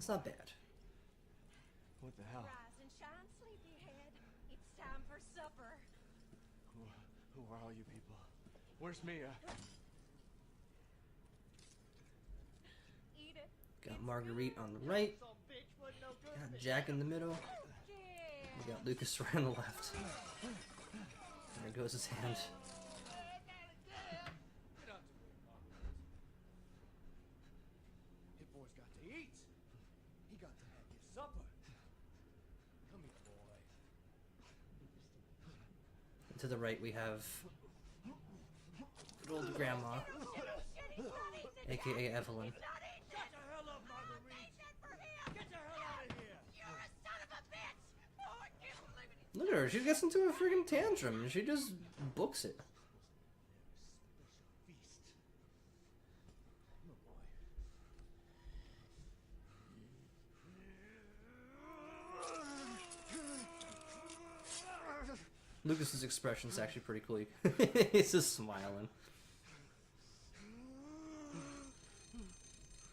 It's not bad. What the hell? Rise and shine, sleepyhead. It's time for supper. Who are all you people? Where's Mia? Eat it. Got Marguerite on the right. Some bitch wasn't no good. Got Jack in the middle. Yeah. We got Lucas right on the left. There goes his hand. Hit boy's got to eat. He got to have his supper. Come here, boy. And to the right we have good old grandma, aka Evelyn. Get the hell up, Marguerite. Get the hell out of here. You're a son of a bitch. Oh, I can't believe it. Look at her, she gets into a freaking tantrum and she just books it. Feast. Come on, boy. Lucas's expression is actually pretty cool. He's just smiling.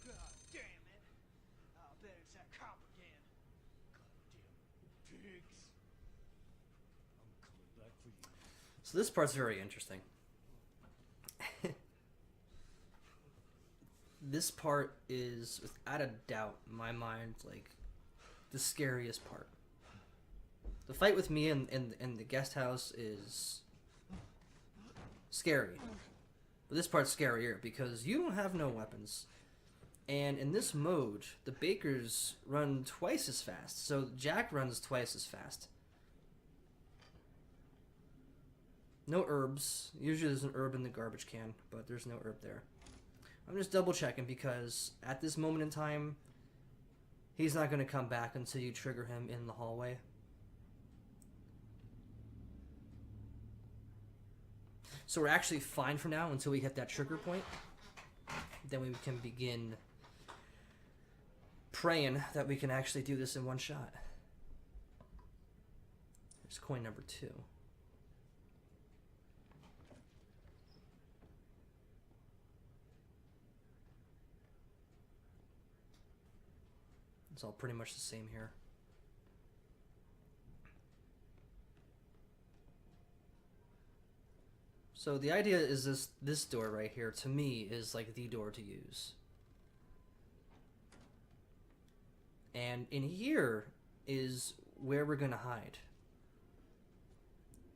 God damn it. I bet it's that cop again. Goddamn pigs. I'm coming back for you. So this part's very interesting. This part is, without a doubt, in my mind, like, the scariest part. The fight with me in the guest house is scary. But this part's scarier because you don't have no weapons. And in this mode, the Bakers run twice as fast. So Jack runs twice as fast. No herbs. Usually there's an herb in the garbage can, but there's no herb there. I'm just double checking because at this moment in time, he's not going to come back until you trigger him in the hallway. So we're actually fine for now until we hit that trigger point. Then we can begin praying that we can actually do this in one shot. Here's coin number 2. It's all pretty much the same here. So the idea is this door right here, to me, is like the door to use. And in here is where we're going to hide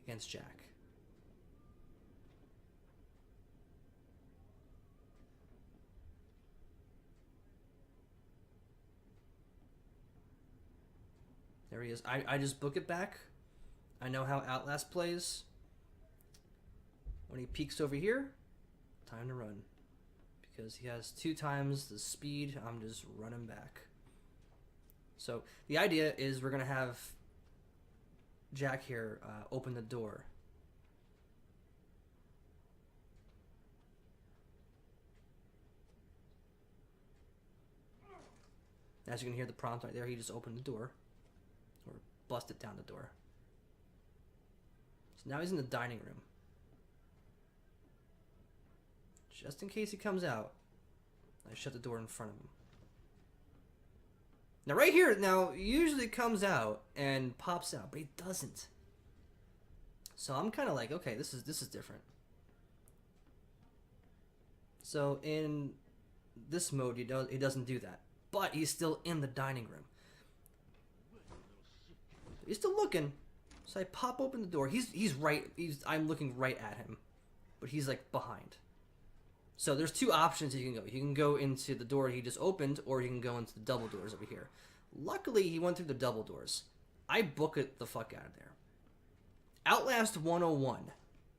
against Jack. There he is. I just book it back. I know how Outlast plays. When he peeks over here, time to run. Because he has 2 times the speed, I'm just running back. So the idea is we're going to have Jack here open the door. As you can hear the prompt right there, he just opened the door. Or busted down the door. So now he's in the dining room. Just in case he comes out, I shut the door in front of him. Now right here, now usually comes out and pops out, but he doesn't. So I'm kind of like, okay, this is different. So in this mode, he doesn't do that, but he's still in the dining room. He's still looking, so I pop open the door. I'm looking right at him, but he's like behind. So there's 2 options you can go. You can go into the door he just opened, or you can go into the double doors over here. Luckily, he went through the double doors. I book it the fuck out of there. Outlast 101.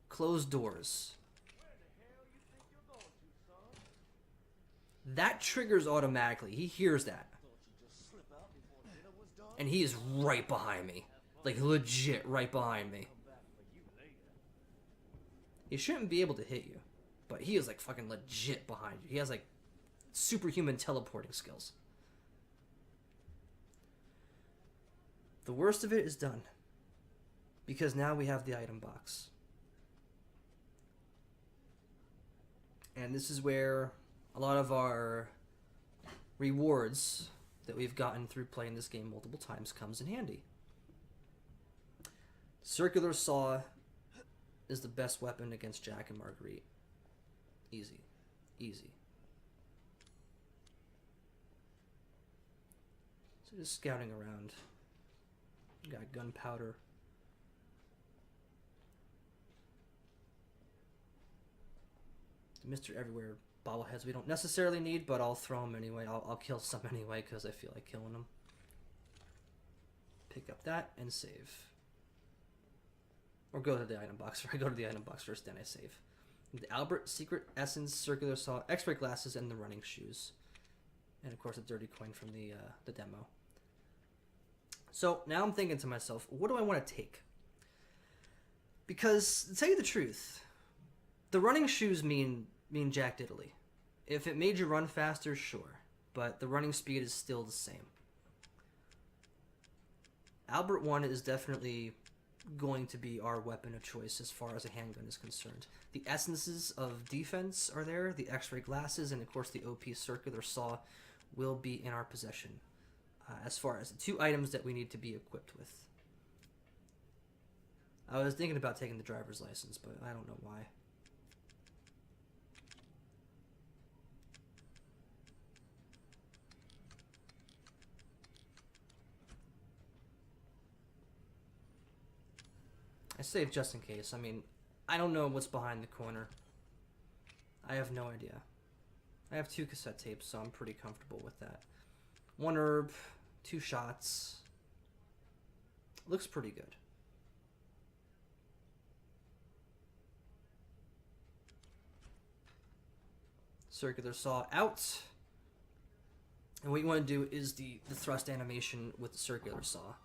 Closed doors. That triggers automatically. He hears that. And he is right behind me. Like, legit right behind me. He shouldn't be able to hit you. But he is like fucking legit behind you. He has like superhuman teleporting skills. The worst of it is done. Because now we have the item box. And this is where a lot of our rewards that we've gotten through playing this game multiple times comes in handy. Circular saw is the best weapon against Jack and Marguerite. Easy. Easy. So just scouting around. Got gunpowder. Mr. Everywhere bobbleheads we don't necessarily need, but I'll throw them anyway. I'll kill some anyway because I feel like killing them. Pick up that and save. Or go to the item box. I go to the item box first, then I save. The Albert Secret Essence Circular Saw, X-ray glasses, and the running shoes. And of course a dirty coin from the demo. So now I'm thinking to myself, what do I want to take? Because, to tell you the truth, the running shoes mean jack diddly. If it made you run faster, sure. But the running speed is still the same. Albert 1 is definitely going to be our weapon of choice as far as a handgun is concerned. The essences of defense are there, the X-ray glasses, and of course the OP circular saw will be in our possession. As far as the two items that we need to be equipped with. I was thinking about taking the driver's license, but I don't know why. I saved just in case. I mean, I don't know what's behind the corner. I have no idea. I have 2 cassette tapes, so I'm pretty comfortable with that. 1 herb, 2 shots. Looks pretty good. Circular saw out. And what you want to do is the thrust animation with the circular saw,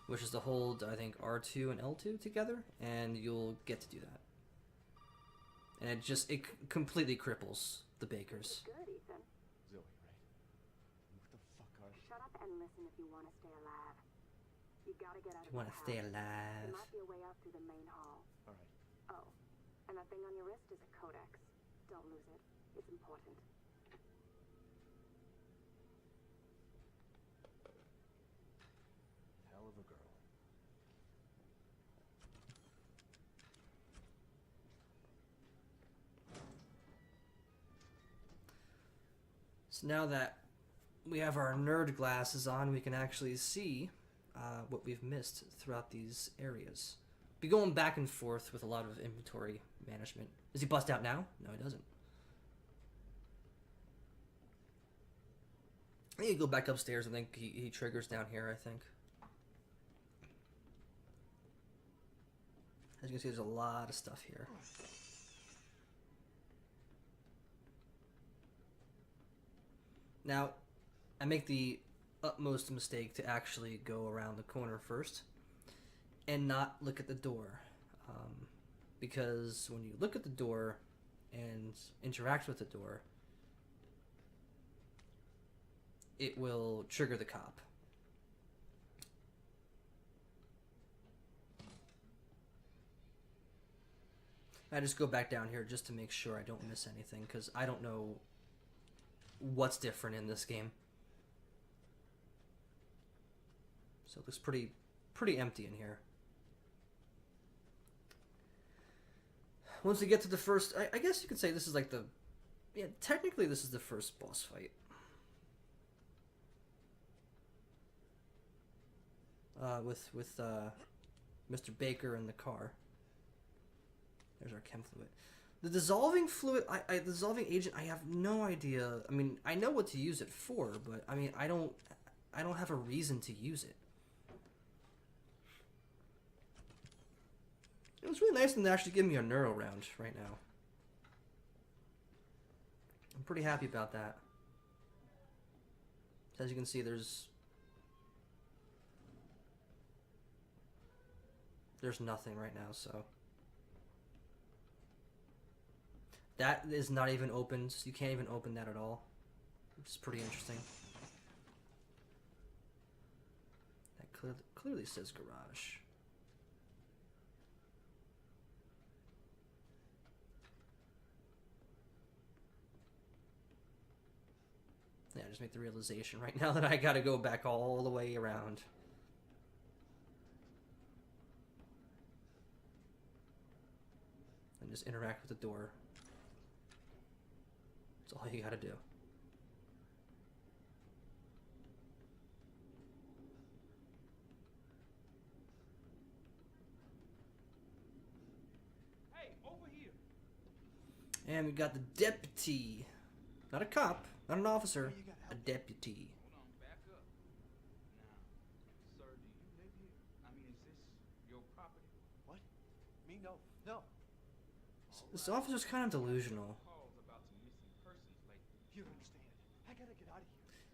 which is to hold, I think, R2 and L2 together, and you'll get to do that. And it completely cripples the Bakers. Good, Ethan. Zoe, right? What the fuck are you? Shut up and listen if you want to stay alive. You gotta get out of You want to the stay house. alive? There might be a way out through the main hall. All right. Oh, and that thing on your wrist is a codex. Don't lose it. It's important. Hell of a girl. So now that we have our nerd glasses on, we can actually see what we've missed throughout these areas. Be going back and forth with a lot of inventory management. Does he bust out now? No, he doesn't. I think you go back upstairs. I think he triggers down here, I think. As you can see, there's a lot of stuff here. Now, I make the utmost mistake to actually go around the corner first and not look at the door. Because when you look at the door and interact with the door, it will trigger the cop. I just go back down here just to make sure I don't miss anything, because I don't know what's different in this game. So it looks pretty empty in here. Once we get to the first, I guess you could say this is like the, yeah, technically this is the first boss fight. With Mr. Baker in the car. There's our chem fluid. The dissolving fluid, the dissolving agent, I have no idea. I mean, I know what to use it for, but I mean, I don't have a reason to use it. It was really nice of them to actually give me a neuro round right now. I'm pretty happy about that. As you can see, there's nothing right now, so that is not even opened. You can't even open that at all, which is pretty interesting. That clearly says garage. Yeah, just made the realization right now that I gotta go back all the way around. And just interact with the door. That's all you gotta do. Hey, over here. And we got the deputy. Not a cop, not an officer, You got a help. deputy. Hold on, back up. Now, sir, do you live here? I mean, is this your property? What? Me? No. No. This officer's kind of delusional. Calls about some missing persons lately. You don't understand. I gotta get out of here.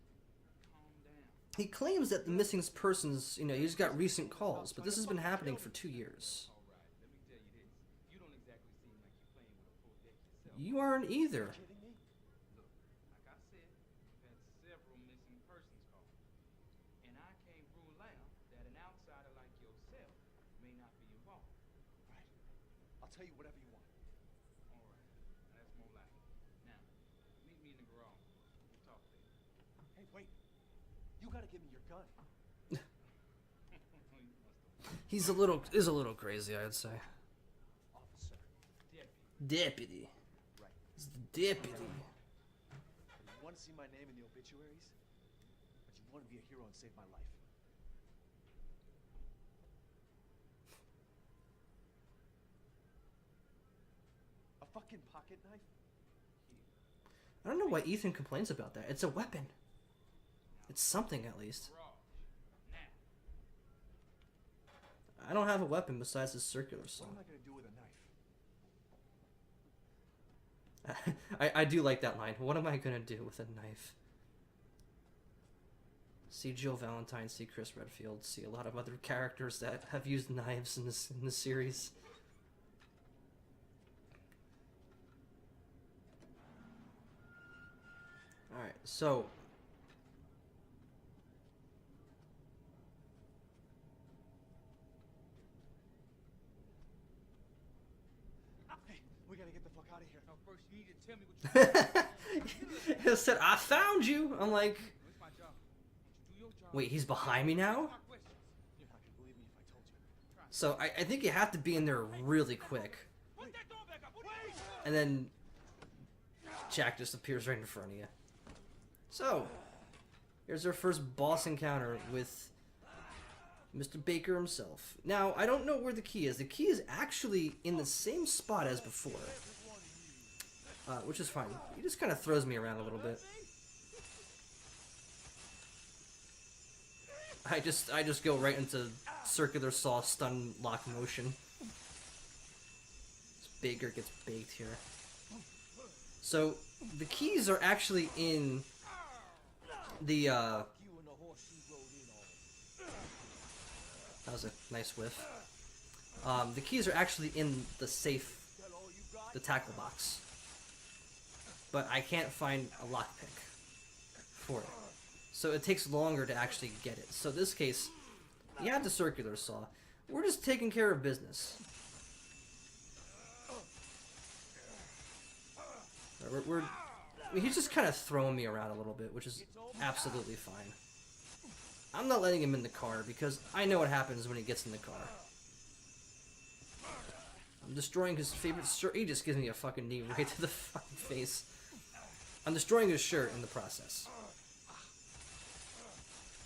Calm down. He claims that the missing persons, you know, he's got recent calls, but this has been happening for 2 years. All right, let me tell you this. You don't exactly seem like you're playing with a full deck yourself. You aren't either. You kidding me? Look, like I said, we've had several missing persons calls. And I can't rule out that an outsider like yourself may not be involved. Right. I'll tell you whatever you want. All right, that's more like it. Now, meet me in the garage. We'll talk there. Hey, wait. You gotta give me your gun. You must have He's a little crazy, I'd say. Officer. deputy. Deputy. Right. He's the deputy. You want to see my name in the obituaries? But you want to be a hero and save my life. A fucking pocket knife? I don't know why Ethan complains about that. It's a weapon. It's something, at least. Garage. Now. I don't have a weapon besides this circular saw. What am I gonna do with a knife? I do like that line. What am I gonna do with a knife? See Jill Valentine, see Chris Redfield, see a lot of other characters that have used knives in this series. All right, so Hey, we gotta get the fuck out of here. Now, first, you need to tell me what you it said, "I found you." I'm like, It's my job. Won't you do your job? wait, he's behind me now? My questions. You're not gonna believe me if I told you. So I think you have to be in there really quick, Put that door back up. Wait. and then Jack just appears right in front of you. So here's our first boss encounter with Mr. Baker himself. Now, I don't know where the key is. The key is actually in the same spot as before, which is fine. He just kind of throws me around a little bit. I just go right into circular saw stun lock motion. This Baker gets baked here. So the keys are actually in the You and the horse you rode in on. that was a nice whiff. The keys are actually in the safe, That all you got? the tackle box, but I can't find a lockpick for it, so it takes longer to actually get it. So in this case, you have the circular saw. We're just taking care of business. I mean, he's just kind of throwing me around a little bit, which is absolutely fine. I'm not letting him in the car because I know what happens when he gets in the car. I'm destroying his favorite shirt. He just gives me a fucking knee right to the fucking face. I'm destroying his shirt in the process.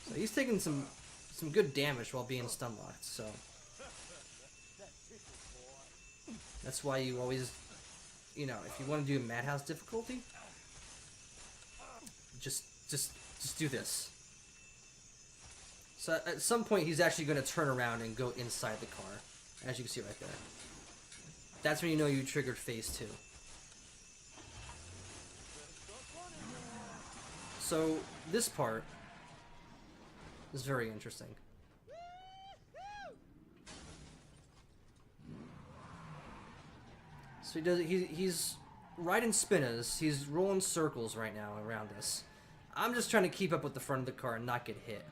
So he's taking some good damage while being stun locked. So that's why you always, you know, if you want to do Madhouse difficulty, just do this. So at some point he's actually going to turn around and go inside the car, as you can see right there. That's when you know you triggered phase 2. So this part is very interesting. So he's riding Spinnaz. He's rolling circles right now around us. I'm just trying to keep up with the front of the car and not get hit.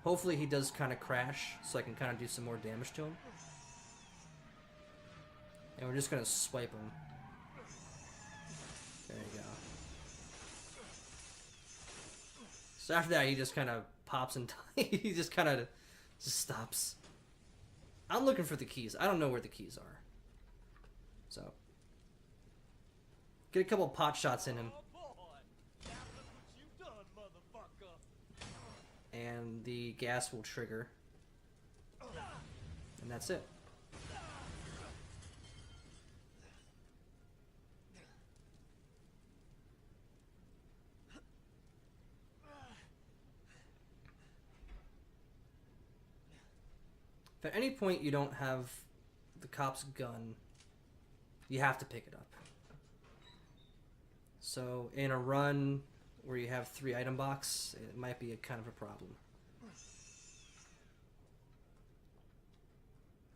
Hopefully he does kind of crash so I can kind of do some more damage to him. And we're just going to swipe him. There you go. So after that, he just kind of pops and he just kind of just stops. I'm looking for the keys. I don't know where the keys are. So get a couple pot shots in him. Oh boy! Now look what you've done, motherfucker! And the gas will trigger. And that's it. If at any point you don't have the cop's gun, you have to pick it up. So in a run where you have 3 item box, it might be a kind of a problem.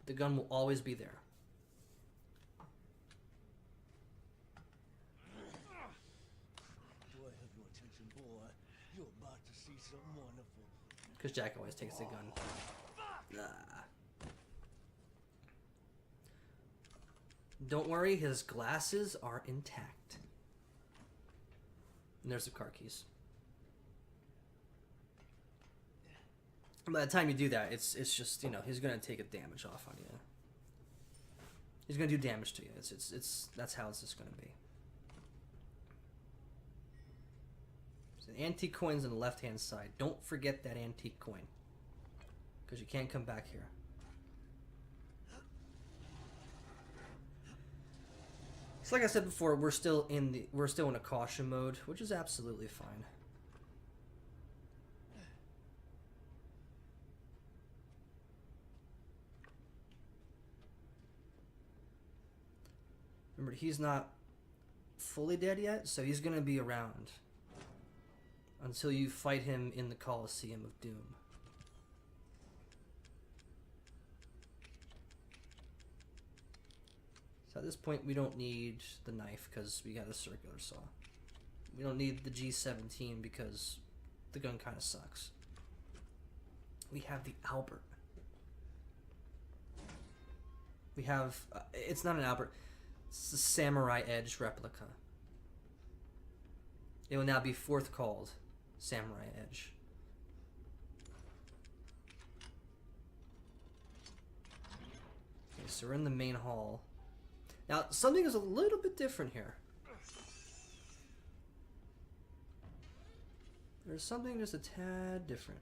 The gun will always be there. Boy, have your attention, boy. You're about to see something wonderful. Because Jack always takes the gun. Don't worry, his glasses are intact. And there's the car keys. By the time you do that, it's just, you know, he's gonna take a damage off on you. He's gonna do damage to you. It's that's how it's just gonna be. So the antique coin's on the left hand side. Don't forget that antique coin, because you can't come back here. So like I said before, we're still in a caution mode, which is absolutely fine. Remember, he's not fully dead yet, so he's gonna be around until you fight him in the Coliseum of Doom. So at this point, we don't need the knife because we got a circular saw. We don't need the G17 because the gun kind of sucks. We have the Albert. We have, it's not an Albert, it's a Samurai Edge replica. It will now be fourth called Samurai Edge. Okay, so we're in the main hall. Now, something is a little bit different here. There's something just a tad different.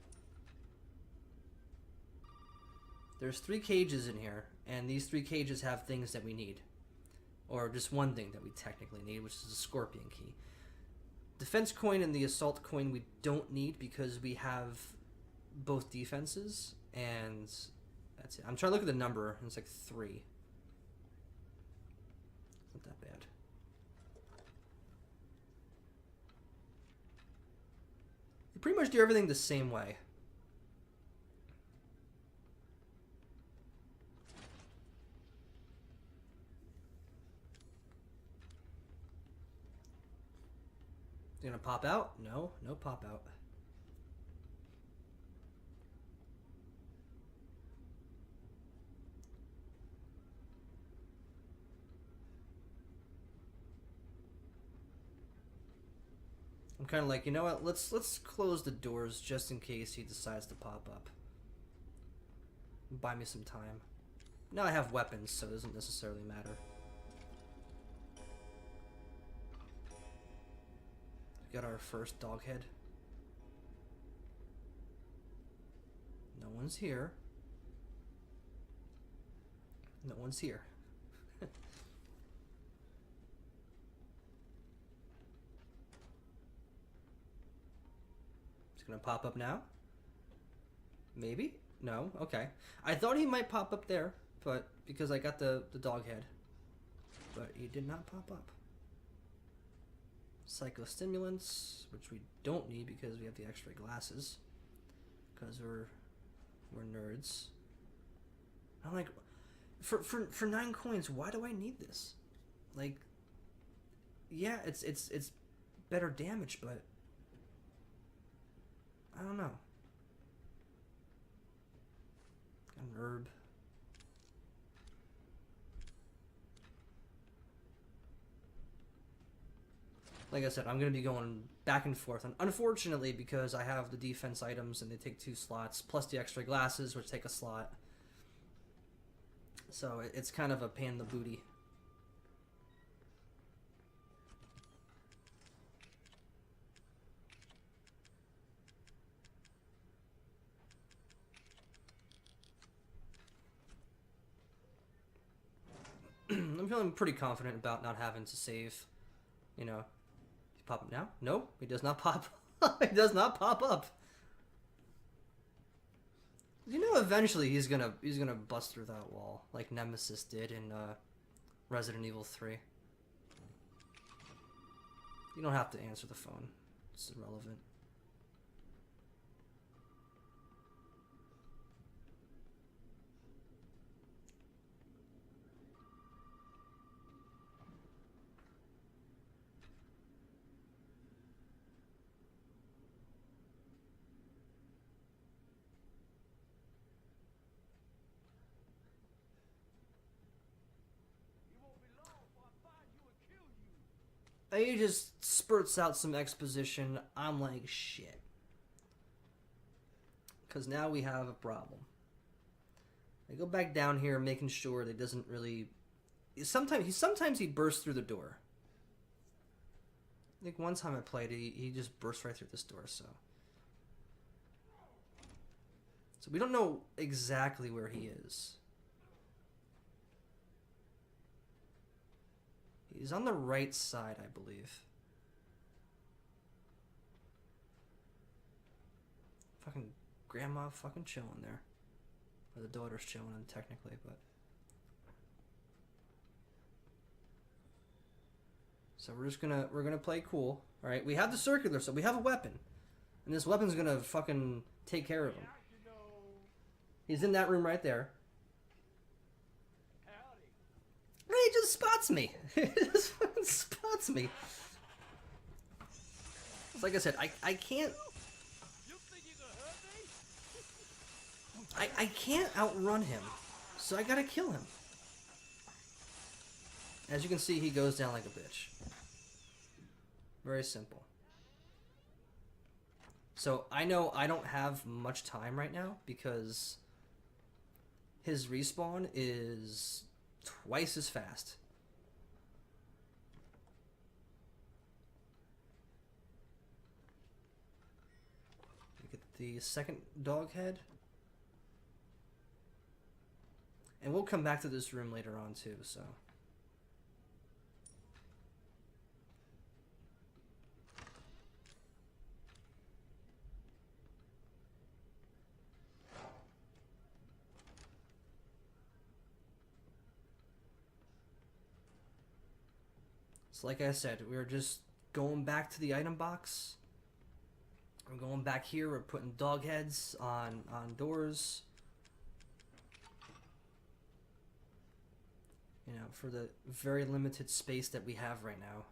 There's 3 cages in here, and these 3 cages have things that we need. Or just one thing that we technically need, which is a scorpion key. Defense coin and the assault coin we don't need because we have both defenses, and that's it. I'm trying to look at the number, and it's like 3. Not that bad. You pretty much do everything the same way. You gonna pop out? No, no pop out. I'm kind of like, you know what? Let's close the doors just in case he decides to pop up. Buy me some time. Now I have weapons, so it doesn't necessarily matter. Got our first dog head. No one's here. No one's here. It's gonna pop up now? Maybe? No? Okay. I thought he might pop up there, but because I got the dog head. But he did not pop up. Psychostimulants, which we don't need because we have the X-ray glasses. Because we're nerds. I'm like, for 9 coins, why do I need this? Like, yeah, it's better damage, but I don't know. An herb. like I said, I'm going to be going back and forth. And unfortunately, because I have the defense items and they take 2 slots, plus the extra glasses, which take a slot. So it's kind of a pain in the booty. I'm feeling pretty confident about not having to save. You know, he's popping now. No, he does not pop. He does not pop up. You know, eventually he's gonna bust through that wall like Nemesis did in Resident Evil 3. You don't have to answer the phone. It's irrelevant. He just spurts out some exposition. I'm like, shit. Because now we have a problem. I go back down here making sure that he doesn't really... Sometimes he bursts through the door. I think one time I played, he just burst right through this door, so... So we don't know exactly where he is. He's on the right side, I believe. Fucking grandma fucking chilling there. Or the daughter's chilling, technically, but... So we're gonna play cool. Alright, we have the circular, so we have a weapon. And this weapon's gonna fucking take care of him. He's in that room right there. He just spots me. He just fucking spots me. It's like I said, I can't... I can't outrun him. So I gotta kill him. As you can see, he goes down like a bitch. Very simple. So I know I don't have much time right now because his respawn is twice as fast. Get the second dog head. And we'll come back to this room later on too, so... So like I said, we're just going back to the item box. We're going back here, we're putting dog heads on doors. You know, for the very limited space that we have right now.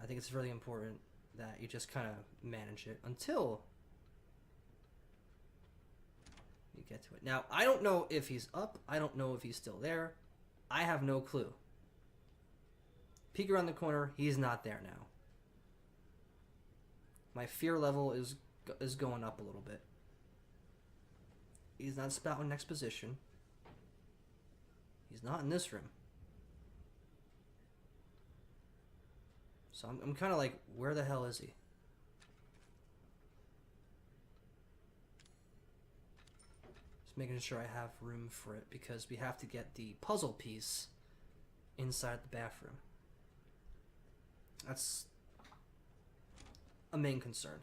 I think it's really important that you just kind of manage it until you get to it. Now, I don't know if he's up. I don't know if he's still there. I have no clue. Peek around the corner. He's not there now. My fear level is going up a little bit. He's not spouting exposition. He's not in this room. So I'm kind of like, where the hell is he? Just making sure I have room for it because we have to get the puzzle piece inside the bathroom. That's a main concern.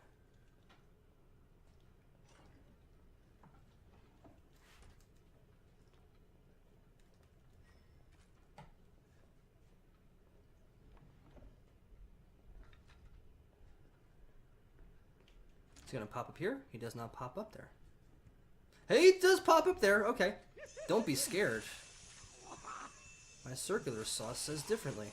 He's gonna pop up here. He does not pop up there. Hey, he does pop up there. Okay. Don't be scared. My circular sauce says differently.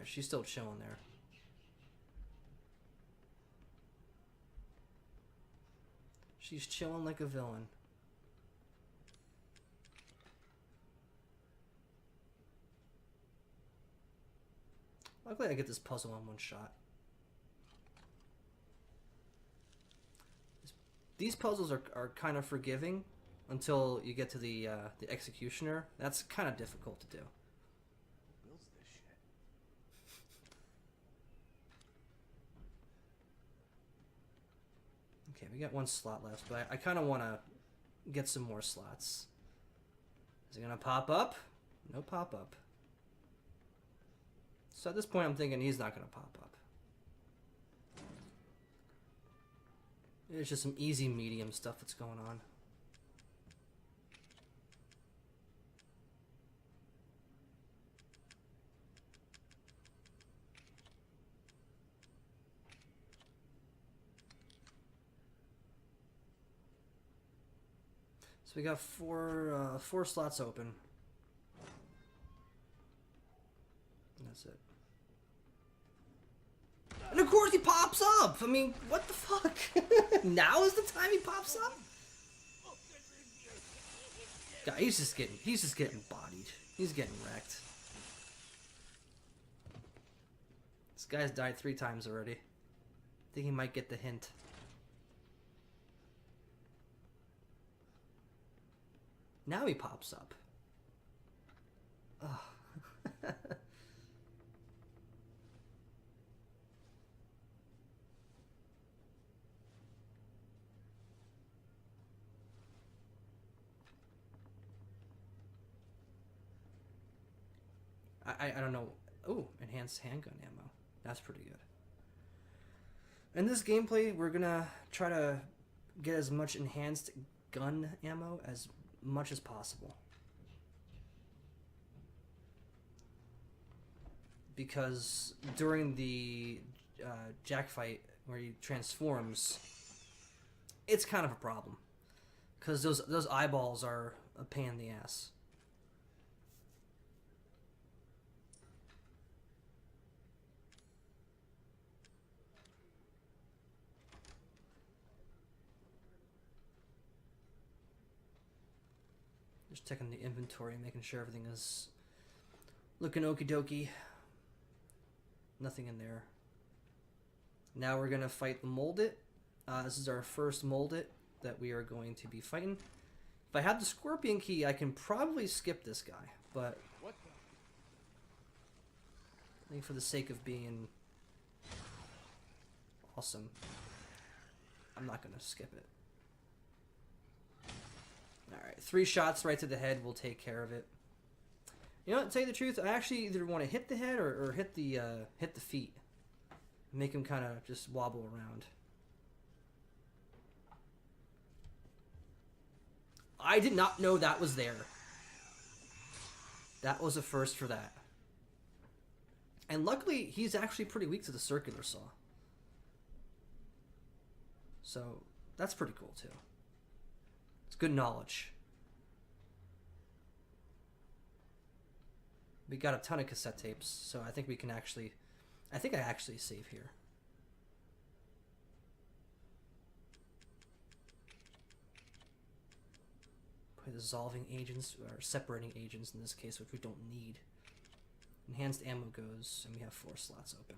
She's still chilling there. She's chilling like a villain. Luckily I get this puzzle on one shot. These puzzles are kind of forgiving until you get to the executioner. That's kind of difficult to do. Who builds this shit? Okay, we got one slot left, but I kind of want to get some more slots. Is it going to pop up? No pop up. So at this point I'm thinking he's not going to pop up. There's just some easy medium stuff that's going on. So we got four slots open. And that's it. And of course he pops up! I mean, what the fuck? Now is the time he pops up? God, he's just getting bodied. He's getting wrecked. This guy's died 3 times already. I think he might get the hint. Now he pops up. Ugh. I don't know. Oh, enhanced handgun ammo. That's pretty good. In this gameplay, we're gonna try to get as much enhanced gun ammo as much as possible. Because during the Jack fight where he transforms, it's kind of a problem. Because those eyeballs are a pain in the ass. Just checking the inventory, making sure everything is looking okie dokie. Nothing in there. Now we're gonna fight the Mold It. This is our first Mold It that we are going to be fighting. If I have the Scorpion Key, I can probably skip this guy, but What the? I think for the sake of being awesome, I'm not gonna skip it. Alright, 3 shots right to the head will take care of it. You know what, to tell you the truth, I actually either want to hit the head or hit the feet. Make him kind of just wobble around. I did not know that was there. That was a first for that. And luckily, he's actually pretty weak to the circular saw. So, that's pretty cool too. It's good knowledge. We got a ton of cassette tapes, so I think we can actually... I think I actually save here. Probably dissolving agents, or separating agents in this case, which we don't need. Enhanced ammo goes, and we have 4 slots open.